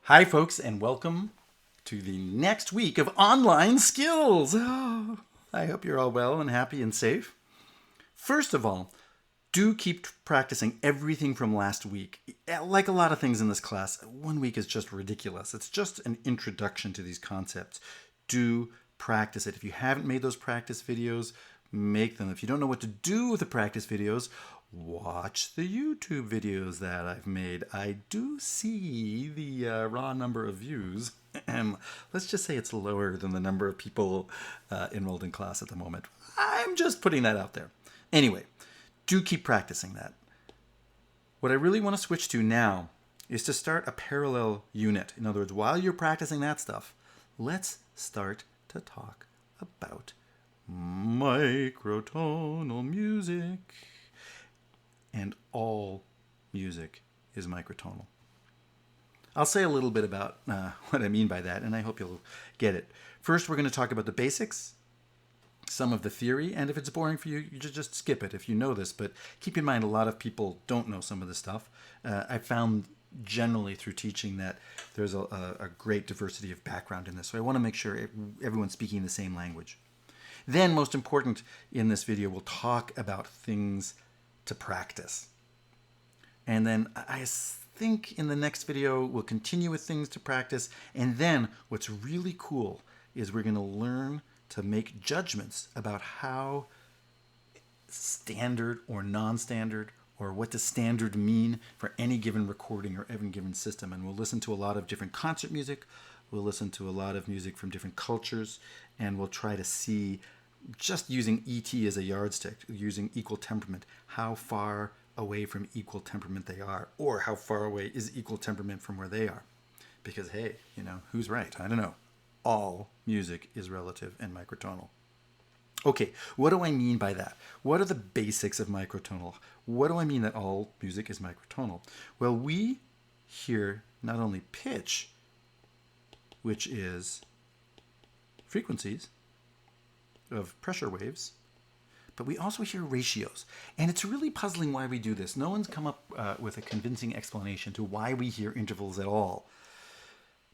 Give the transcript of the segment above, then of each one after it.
Hi, folks, and welcome to the next week of online skills. Oh, I hope you're all well and happy and safe. First of all, do keep practicing everything from last week. Like a lot of things in this class, 1 week is just ridiculous. It's just an introduction to these concepts. Do practice it. If you haven't made those practice videos, make them. If you don't know what to do with the practice videos, watch the YouTube videos that I've made. I do see the raw number of views. Let's just say it's lower than the number of people enrolled in class at the moment. I'm just putting that out there. Anyway, do keep practicing that. What I really want to switch to now is to start a parallel unit. In other words, while you're practicing that stuff, let's start to talk about microtonal music. And all music is microtonal. I'll say a little bit about what I mean by that, and I hope you'll get it. First, we're going to talk about the basics, some of the theory, and if it's boring for you, you just skip it if you know this, but keep in mind a lot of people don't know some of this stuff. I found generally through teaching that there's a great diversity of background in this, so I want to make sure everyone's speaking the same language. Then, most important in this video, we'll talk about things to practice. And then I think in the next video, we'll continue with things to practice. And then what's really cool is we're going to learn to make judgments about how standard or non-standard, or what does standard mean for any given recording or any given system. And we'll listen to a lot of different concert music. We'll listen to a lot of music from different cultures, and we'll try to see, just using ET as a yardstick, using equal temperament, how far away from equal temperament they are, or how far away is equal temperament from where they are. Because, hey, who's right? I don't know. All music is relative and microtonal. Okay, what do I mean by that? What are the basics of microtonal? What do I mean that all music is microtonal? Well, we hear not only pitch, which is frequencies of pressure waves, but we also hear ratios. And it's really puzzling why we do this. No one's come up with a convincing explanation to why we hear intervals at all.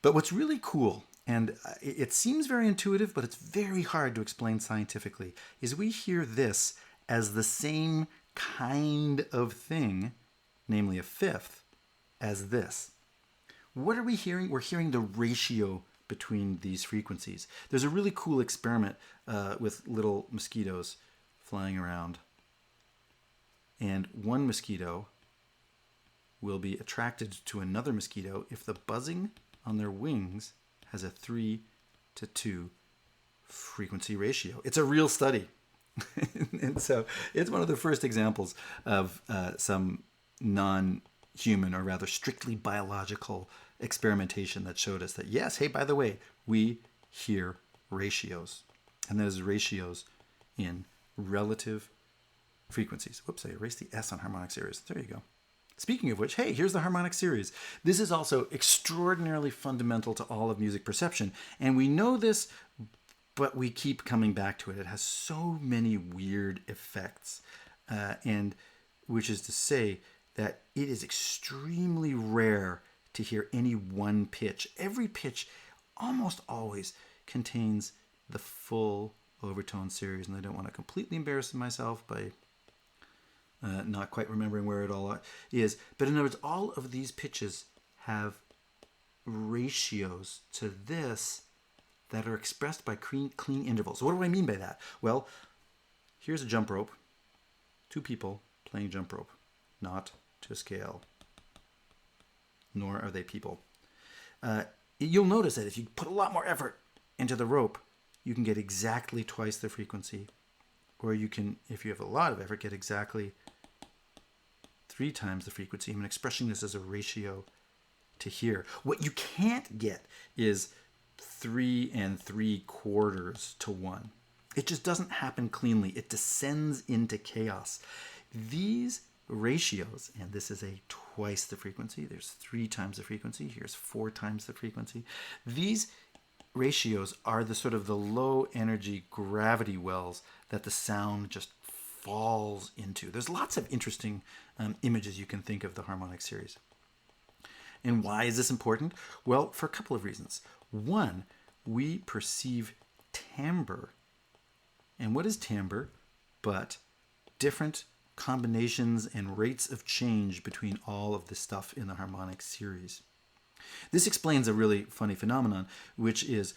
But what's really cool, and it seems very intuitive, but it's very hard to explain scientifically, is we hear this as the same kind of thing, namely a fifth, as this. What are we hearing? We're hearing the ratio between these frequencies. There's a really cool experiment with little mosquitoes flying around. And one mosquito will be attracted to another mosquito if the buzzing on their wings has a 3:2 frequency ratio. It's a real study. And so it's one of the first examples of some non-human, or rather strictly biological experimentation that showed us that, yes, hey, by the way, we hear ratios. And there's ratios in relative frequencies. Whoops, I erased the S on harmonic series. There you go. Speaking of which, hey, here's the harmonic series. This is also extraordinarily fundamental to all of music perception. And we know this, but we keep coming back to it. It has so many weird effects. And which is to say that it is extremely rare to hear any one pitch. Every pitch almost always contains the full overtone series, and I don't want to completely embarrass myself by not quite remembering where it all is. But in other words, all of these pitches have ratios to this that are expressed by clean intervals. So what do I mean by that? Well, here's a jump rope. Two people playing jump rope, not to scale, nor are they people. You'll notice that if you put a lot more effort into the rope, you can get exactly twice the frequency. Or you can, if you have a lot of effort, get exactly 3 times the frequency. I'm expressing this as a ratio to here. What you can't get is 3 3/4 to 1. It just doesn't happen cleanly. It descends into chaos. These ratios, and this is a twice the frequency, there's 3 times the frequency, here's 4 times the frequency. These ratios are the sort of the low energy gravity wells that the sound just falls into. There's lots of interesting images you can think of the harmonic series. And why is this important? Well, for a couple of reasons. One, we perceive timbre. And what is timbre but different combinations and rates of change between all of the stuff in the harmonic series? This explains a really funny phenomenon, which is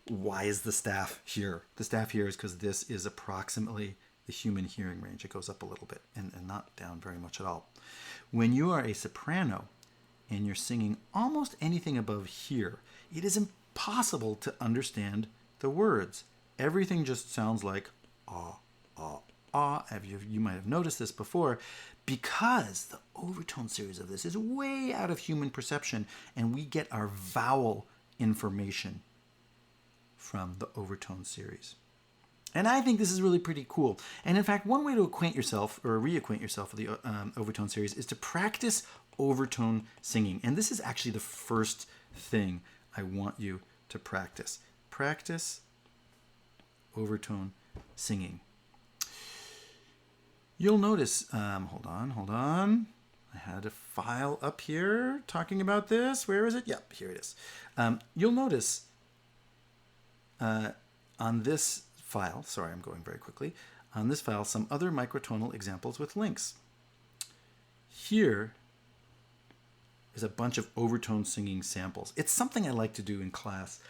why is the staff here? The staff here is because this is approximately the human hearing range. It goes up a little bit and not down very much at all. When you are a soprano and you're singing almost anything above here, it is impossible to understand the words. Everything just sounds like ah, ah, ah. You might have noticed this before, because the overtone series of this is way out of human perception, and we get our vowel information from the overtone series. And I think this is really pretty cool. And in fact, one way to acquaint yourself or reacquaint yourself with the overtone series is to practice overtone singing. And this is actually the first thing I want you to practice. Practice overtone singing. You'll notice, hold on. I had a file up here talking about this. Where is it? Yep, here it is. You'll notice on this file, sorry, I'm going very quickly, on this file, some other microtonal examples with links. Here is a bunch of overtone singing samples. It's something I like to do in class.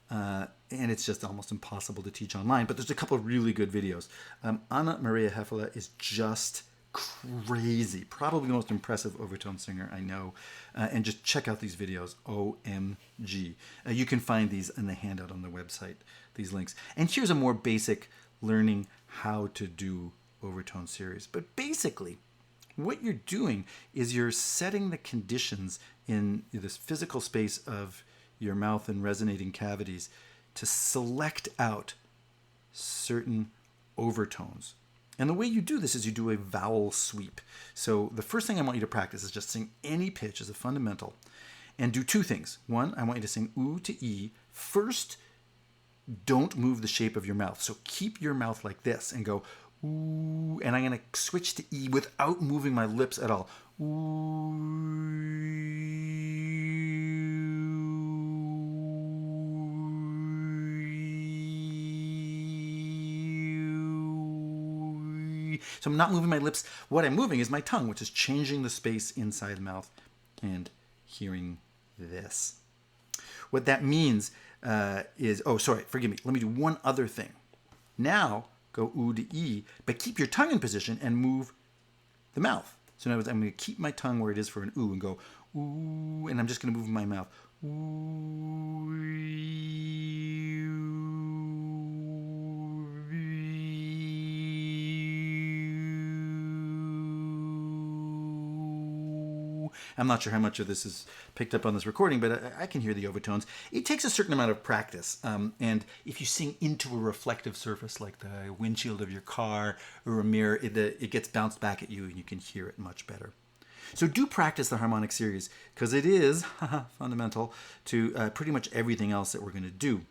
And it's just almost impossible to teach online, but there's a couple of really good videos. Anna Maria Hefele is just crazy, probably the most impressive overtone singer I know, and just check out these videos, OMG. You can find these in the handout on the website, these links. And here's a more basic learning how to do overtone series. But basically, what you're doing is you're setting the conditions in this physical space of your mouth and resonating cavities to select out certain overtones. And the way you do this is you do a vowel sweep. So the first thing I want you to practice is just sing any pitch as a fundamental and do two things. One, I want you to sing oo to e. First, don't move the shape of your mouth. So keep your mouth like this and go ooh, and I'm going to switch to e without moving my lips at all. Ooh. So I'm not moving my lips. What I'm moving is my tongue, which is changing the space inside the mouth and hearing this. What that means is, oh, sorry, forgive me. Let me do one other thing. Now, go oo to e, but keep your tongue in position and move the mouth. So in other words, I'm going to keep my tongue where it is for an oo and go ooh, and I'm just going to move my mouth. Ooh. I'm not sure how much of this is picked up on this recording, but I can hear the overtones. It takes a certain amount of practice. And if you sing into a reflective surface like the windshield of your car or a mirror, it gets bounced back at you and you can hear it much better. So do practice the harmonic series because it is fundamental to pretty much everything else that we're going to do.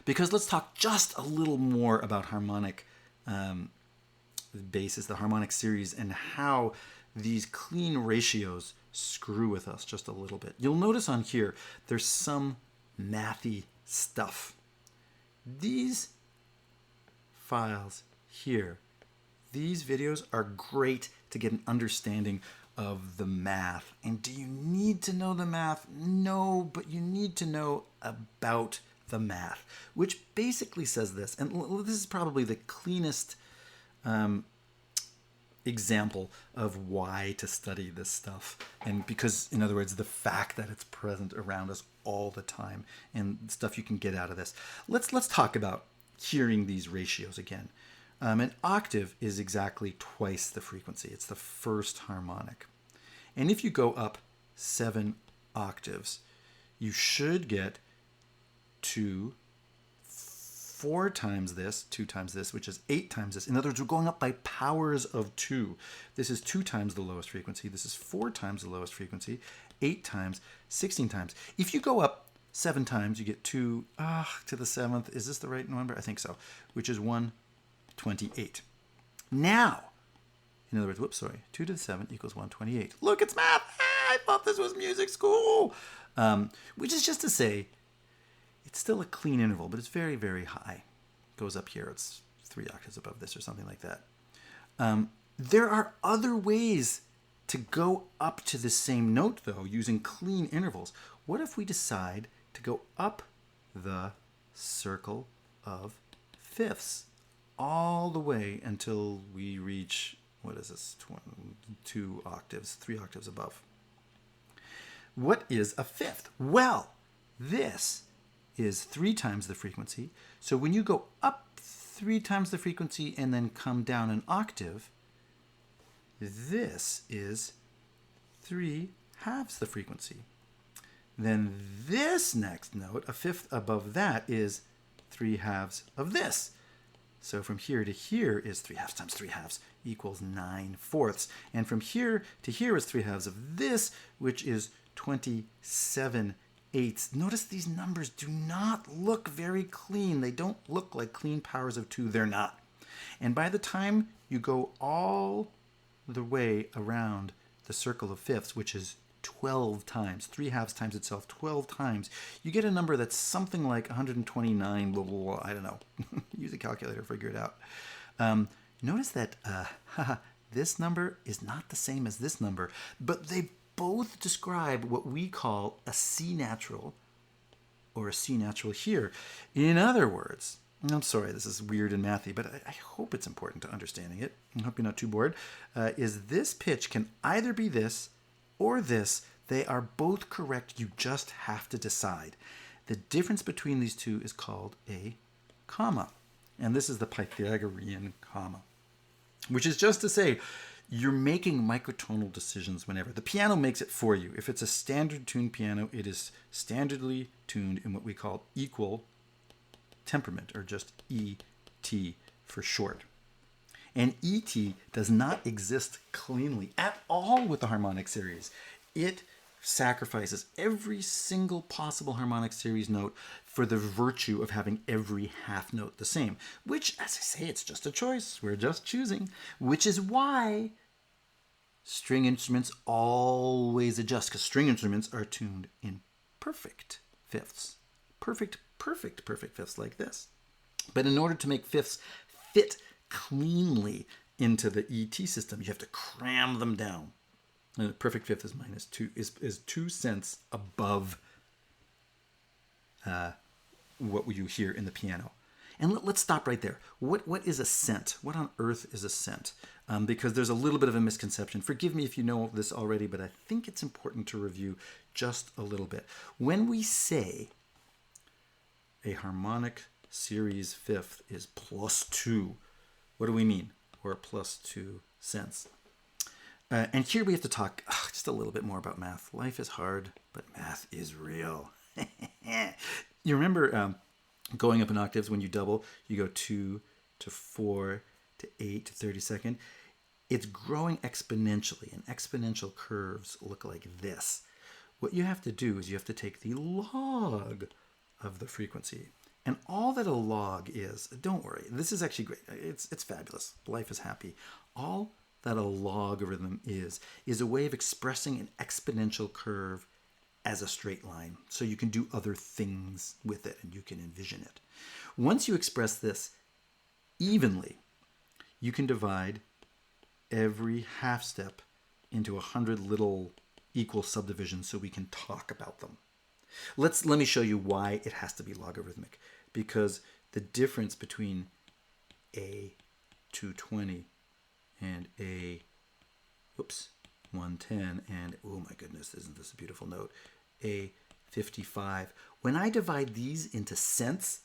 Because let's talk just a little more about harmonic basis, the harmonic series, and how these clean ratios screw with us just a little bit. You'll notice on here, there's some mathy stuff. These files here, these videos are great to get an understanding of the math. And do you need to know the math? No, but you need to know about the math, which basically says this, and this is probably the cleanest example of why to study this stuff. And because, in other words, the fact that it's present around us all the time and stuff you can get out of this. Let's talk about hearing these ratios again. An octave is exactly twice the frequency. It's the first harmonic. And if you go up 7 octaves, you should get to 4 times this, 2 times this, which is 8 times this. In other words, we're going up by powers of 2. This is 2 times the lowest frequency. This is 4 times the lowest frequency, 8 times, 16 times. If you go up 7 times, you get 2 to the 7th. Is this the right number? I think so, which is 128. Now, in other words, 2 to the 7th equals 128. Look, it's math. I thought this was music school. Which is just to say, it's still a clean interval, but it's very, very high. It goes up here. It's 3 octaves above this or something like that. There are other ways to go up to the same note, though, using clean intervals. What if we decide to go up the circle of fifths all the way until we reach, what is this, 2 octaves, 3 octaves above? What is a fifth? Well, this is 3 times the frequency. So when you go up 3 times the frequency and then come down an octave, this is 3 halves the frequency. Then this next note, a fifth above that, is 3 halves of this. So from here to here is 3 halves times 3 halves equals 9 fourths. And from here to here is 3 halves of this, which is 27 eighths. Notice these numbers do not look very clean. They don't look like clean powers of 2. They're not. And by the time you go all the way around the circle of fifths, which is 12 times, 3 halves times itself 12 times, you get a number that's something like 129, blah, blah, blah, I don't know. Use a calculator, figure it out. Notice that this number is not the same as this number, but they both describe what we call a C natural, or a C natural here. In other words, I'm sorry, this is weird and mathy, but I hope it's important to understanding it. I hope you're not too bored. Is this pitch can either be this or this. They are both correct. You just have to decide. The difference between these two is called a comma. And this is the Pythagorean comma, which is just to say you're making microtonal decisions whenever. The piano makes it for you. If it's a standard tuned piano, it is standardly tuned in what we call equal temperament, or just ET for short. And ET does not exist cleanly at all with the harmonic series. It sacrifices every single possible harmonic series note for the virtue of having every half note the same, which, as I say, it's just a choice. We're just choosing, which is why string instruments always adjust, because string instruments are tuned in perfect fifths. Perfect fifths like this. But in order to make fifths fit cleanly into the ET system, you have to cram them down. And the perfect fifth is -2, is 2 cents above what you hear in the piano. And let's stop right there. What is a cent? What on earth is a cent? Because there's a little bit of a misconception. Forgive me if you know this already, but I think it's important to review just a little bit. When we say a harmonic series fifth is +2, what do we mean? Or +2 cents. And here we have to talk just a little bit more about math. Life is hard, but math is real. You remember going up in octaves when you double, you go 2 to 4 to 8 to 32nd. It's growing exponentially, and exponential curves look like this. What you have to do is you have to take the log of the frequency. And all that a log is, don't worry, this is actually great. It's fabulous. Life is happy. All that a logarithm is a way of expressing an exponential curve as a straight line. So you can do other things with it and you can envision it. Once you express this evenly, you can divide every half step into 100 little equal subdivisions so we can talk about them. Let me show you why it has to be logarithmic. Because the difference between a 220 and a 110 and, oh my goodness, isn't this a beautiful note, a 55. When I divide these into cents,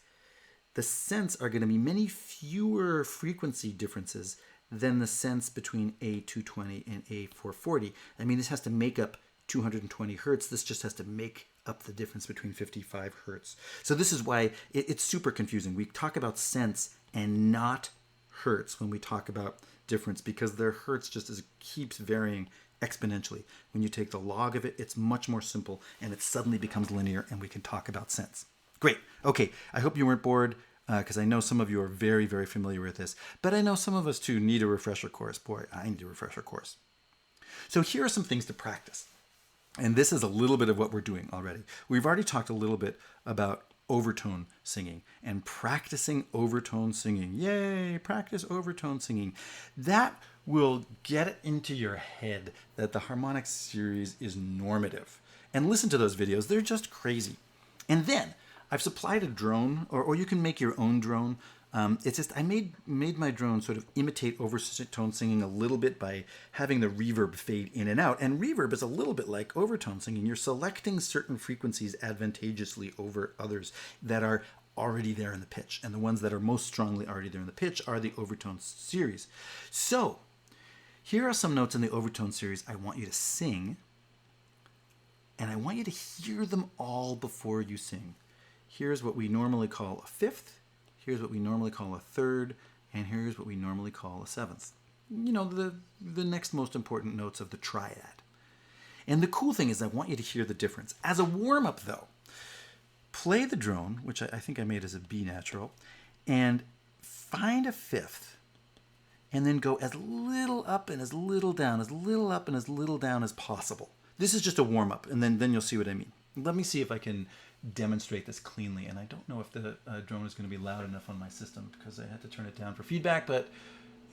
the cents are going to be many fewer frequency differences than the cents between a 220 and a 440. I mean, this has to make up 220 hertz. This just has to make up the difference between 55 hertz. So this is why it's super confusing. We talk about cents and not hertz when we talk about difference, because their hertz just keeps varying exponentially. When you take the log of it, it's much more simple and it suddenly becomes linear and we can talk about cents. Great. Okay, I hope you weren't bored, because I know some of you are very, very familiar with this, but I know some of us too need a refresher course. Boy, I need a refresher course. So here are some things to practice. And this is a little bit of what we're doing already. We've already talked a little bit about overtone singing and practicing overtone singing. Yay, practice overtone singing. That will get it into your head that the harmonic series is normative. And listen to those videos, they're just crazy. And then I've supplied a drone, or you can make your own drone. It's just I made my drone sort of imitate overtone singing a little bit by having the reverb fade in and out. And reverb is a little bit like overtone singing. You're selecting certain frequencies advantageously over others that are already there in the pitch. And the ones that are most strongly already there in the pitch are the overtone series. So here are some notes in the overtone series I want you to sing. And I want you to hear them all before you sing. Here's what we normally call a fifth. Here's what we normally call a third, and here's what we normally call a seventh. You know, the next most important notes of the triad. And the cool thing is I want you to hear the difference. As a warm-up, though, play the drone, which I think I made as a B natural, and find a fifth, and then go as little up and as little down, as little up and as little down as possible. This is just a warm-up, and then you'll see what I mean. Let me see if I can demonstrate this cleanly, and I don't know if the drone is going to be loud enough on my system because I had to turn it down for feedback, but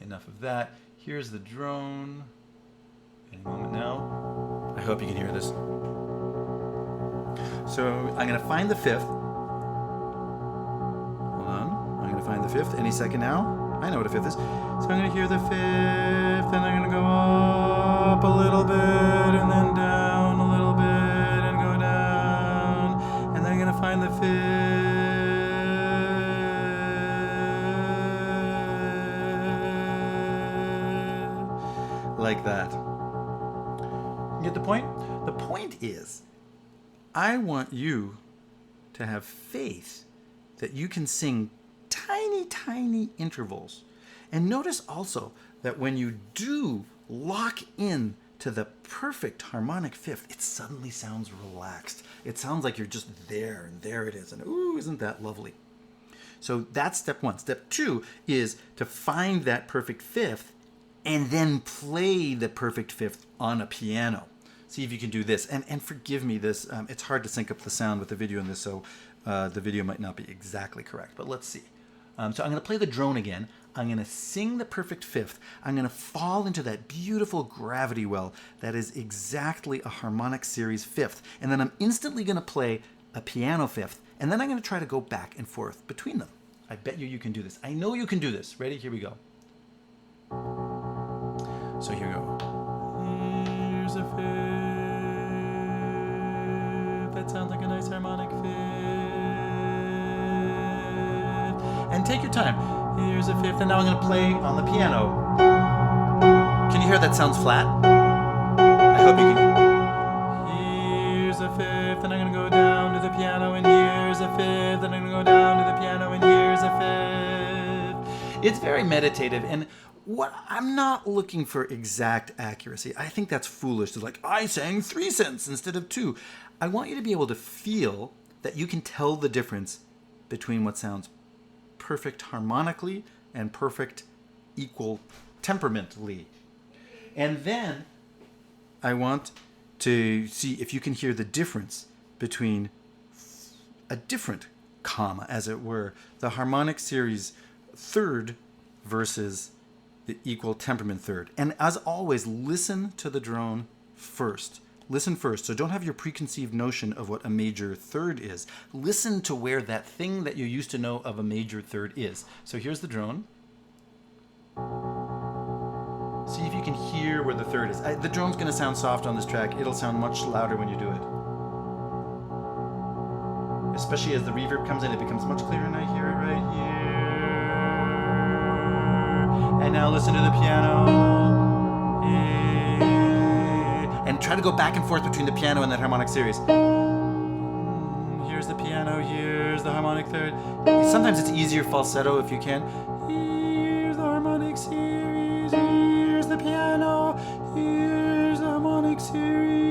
enough of that. Here's the drone. Any moment now. I hope you can hear this. So I'm going to find the fifth. Hold on. I'm going to find the fifth any second now. I know what a fifth is. So I'm going to hear the fifth, and I'm going to go up a little bit, and then down a little bit, and go down, and then I'm going to find the fifth, like that. You get the point? The point is, I want you to have faith that you can sing tiny, tiny intervals. And notice also that when you do lock in to the perfect harmonic fifth, it suddenly sounds relaxed. It sounds like you're just there, and there it is. And ooh, isn't that lovely? So that's step one. Step two is to find that perfect fifth and then play the perfect fifth on a piano. See if you can do this. And forgive me, it's hard to sync up the sound with the video in this, so the video might not be exactly correct. But let's see. So I'm going to play the drone again. I'm going to sing the perfect fifth. I'm going to fall into that beautiful gravity well that is exactly a harmonic series fifth. And then I'm instantly going to play a piano fifth. And then I'm going to try to go back and forth between them. I bet you can do this. I know you can do this. Ready? Here we go. So here we go. Here's a fifth. That sounds like a nice harmonic fifth. And take your time. Here's a fifth, and now I'm going to play on the piano. Can you hear that sounds flat? I hope you can. Here's a fifth, and I'm going to go down to the piano, and here's a fifth, and I'm going to go down to the piano, and here's a fifth. It's very meditative, and I'm not looking for exact accuracy. I think that's foolish to I sang 3 cents instead of 2. I want you to be able to feel that you can tell the difference between what sounds perfect harmonically and perfect equal temperamentally. And then I want to see if you can hear the difference between a different comma, as it were, the harmonic series third versus the equal temperament third. And as always, listen to the drone first. Listen first. So don't have your preconceived notion of what a major third is. Listen to where that thing that you used to know of a major third is. So here's the drone. See if you can hear where the third is. The drone's going to sound soft on this track. It'll sound much louder when you do it. Especially as the reverb comes in, it becomes much clearer, and I hear it right here. And now listen to the piano. And try to go back and forth between the piano and that harmonic series. Here's the piano, here's the harmonic third. Sometimes it's easier falsetto if you can. Here's the harmonic series, here's the piano, here's the harmonic series.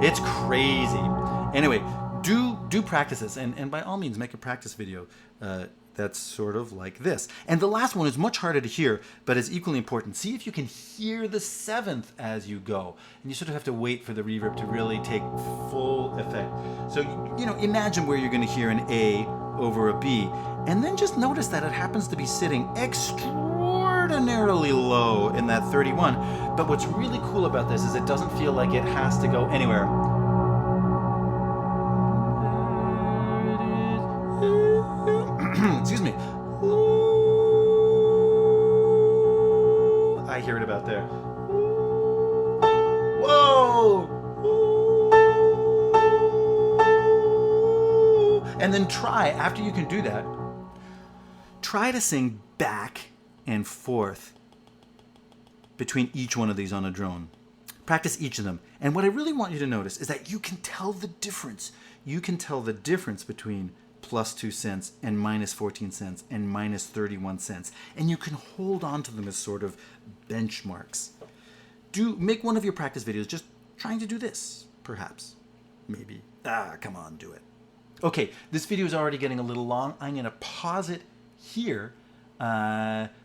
It's crazy. Anyway, do practice this, and by all means make a practice video that's sort of like this. And the last one is much harder to hear, but is equally important. See if you can hear the 7th as you go. And you sort of have to wait for the reverb to really take full effect. So, you know, imagine where you're going to hear an A over a B, and then just notice that it happens to be sitting extraordinarily low in that 31. But what's really cool about this is it doesn't feel like it has to go anywhere. Excuse me. I hear it about there. Whoa! And then try, after you can do that, try to sing back and forth between each one of these on a drone. Practice each of them. And what I really want you to notice is that you can tell the difference. You can tell the difference between +2 cents and -14 cents and -31 cents. And you can hold on to them as sort of benchmarks. Make one of your practice videos just trying to do this, perhaps. Maybe. Come on, do it. Okay, this video is already getting a little long. I'm going to pause it here.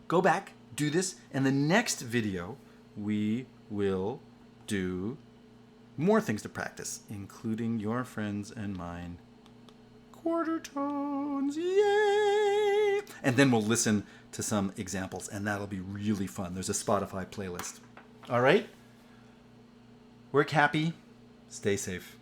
Go back, do this, and the next video we will do more things to practice, including your friends and mine. Quarter tones, yay! And then we'll listen to some examples, and that'll be really fun. There's a Spotify playlist. All right? Work happy, stay safe.